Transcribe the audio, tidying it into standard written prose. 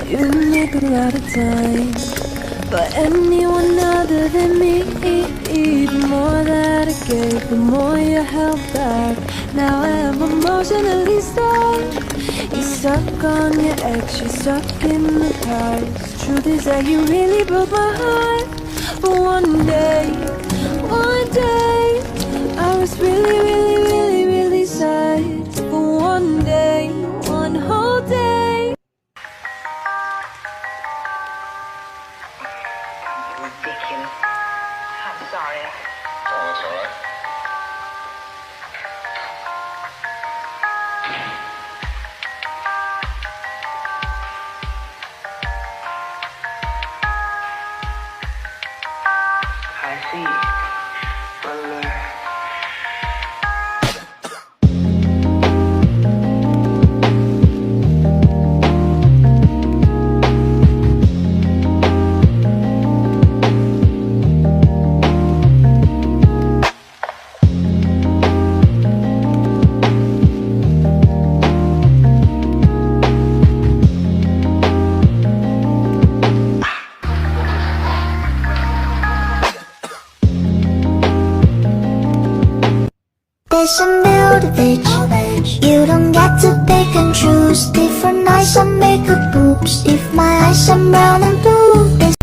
You make a lot of time for anyone other than me. The more that I gave, the more you held back. Now I am emotionally stuck. You're stuck on your ex, you're stuck in the past. Truth is that you really broke my heart. But one day, I was really sad. But one day, one whole day. Ridiculous. I'm sorry. Oh, that's all right. I see. Well, There's a village. You don't get to pick and choose. Different eyes, I make up boobs. If my eyes are brown and blue.